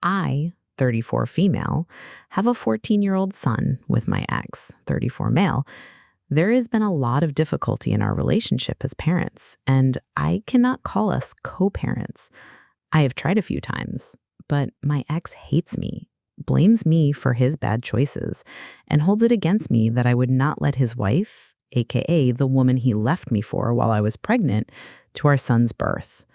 I, 34 female, have a 14-year-old son with my ex, 34 male. There has been a lot of difficulty in our relationship as parents, and I cannot call us co-parents. I have tried a few times, but my ex hates me, blames me for his bad choices, and holds it against me that I would not let his wife, aka the woman he left me for while I was pregnant, to our son's birth.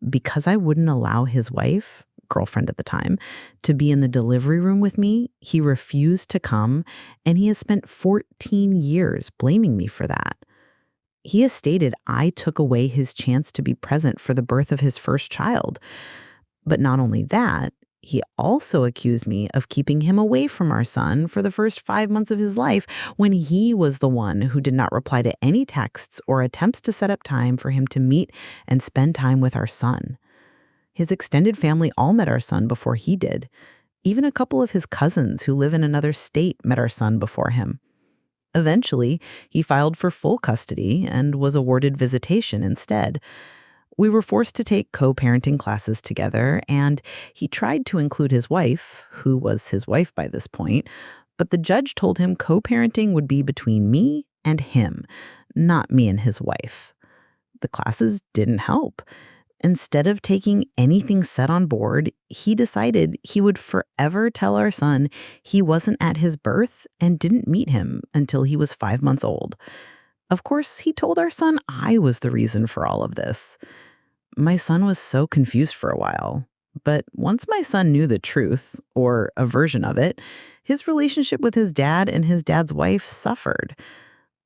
Because I wouldn't allow his wife, girlfriend at the time, to be in the delivery room with me, he refused to come, and he has spent 14 years blaming me for that. He has stated I took away his chance to be present for the birth of his first child. But not only that, he also accused me of keeping him away from our son for the first 5 months of his life when he was the one who did not reply to any texts or attempts to set up time for him to meet and spend time with our son. His extended family all met our son before he did. Even a couple of his cousins who live in another state met our son before him. Eventually, he filed for full custody and was awarded visitation instead. We were forced to take co-parenting classes together, and he tried to include his wife, who was his wife by this point, but the judge told him co-parenting would be between me and him, not me and his wife. The classes didn't help. Instead of taking anything set on board, he decided he would forever tell our son he wasn't at his birth and didn't meet him until he was 5 months old. Of course, he told our son I was the reason for all of this. My son was so confused for a while. But once my son knew the truth, or a version of it, his relationship with his dad and his dad's wife suffered.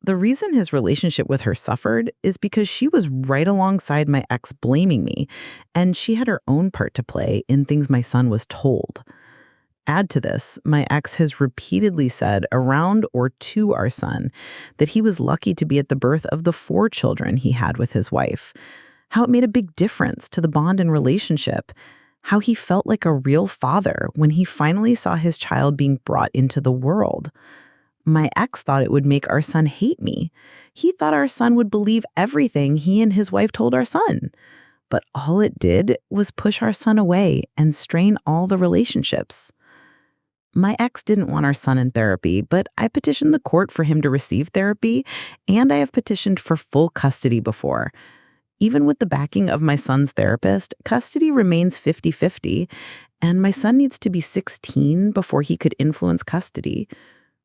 The reason his relationship with her suffered is because she was right alongside my ex blaming me, and she had her own part to play in things my son was told. Add to this, my ex has repeatedly said around or to our son that he was lucky to be at the birth of the 4 children he had with his wife, how it made a big difference to the bond and relationship, how he felt like a real father when he finally saw his child being brought into the world. My ex thought it would make our son hate me. He thought our son would believe everything he and his wife told our son. But all it did was push our son away and strain all the relationships. My ex didn't want our son in therapy, but I petitioned the court for him to receive therapy, and I have petitioned for full custody before. Even with the backing of my son's therapist, custody remains 50-50, and my son needs to be 16 before he could influence custody.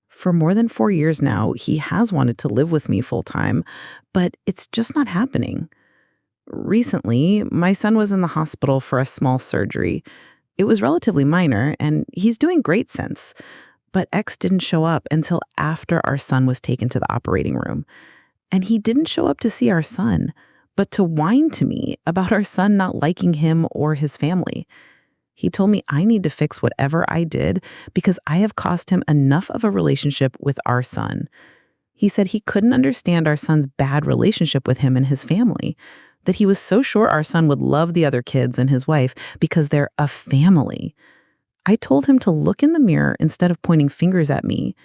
For more than 4 years now, he has wanted to live with me full-time, but it's just not happening. Recently, my son was in the hospital for a small surgery. It was relatively minor, and he's doing great since. But X didn't show up until after our son was taken to the operating room. And he didn't show up to see our son, but to whine to me about our son not liking him or his family. He told me I need to fix whatever I did because I have cost him enough of a relationship with our son. He said he couldn't understand our son's bad relationship with him and his family, that he was so sure our son would love the other kids and his wife because they're a family. I told him to look in the mirror instead of pointing fingers at me,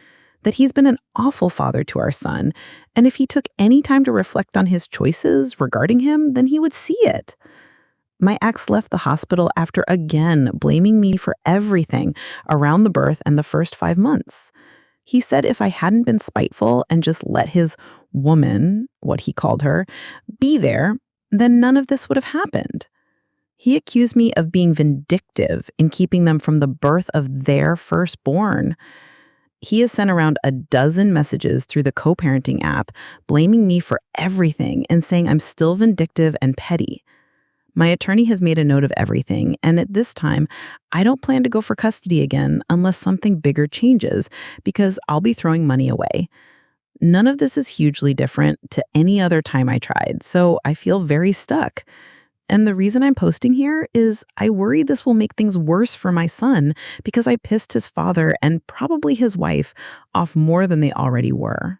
that he's been an awful father to our son, and if he took any time to reflect on his choices regarding him, then he would see it. My ex left the hospital after again blaming me for everything around the birth and the first 5 months. He said if I hadn't been spiteful and just let his woman, what he called her, be there, then none of this would have happened. He accused me of being vindictive in keeping them from the birth of their firstborn. He has sent around a dozen messages through the co-parenting app blaming me for everything and saying I'm still vindictive and petty. My attorney has made a note of everything, and at this time, I don't plan to go for custody again unless something bigger changes, because I'll be throwing money away. None of this is hugely different to any other time I tried, so I feel very stuck. And the reason I'm posting here is I worry this will make things worse for my son because I pissed his father and probably his wife off more than they already were.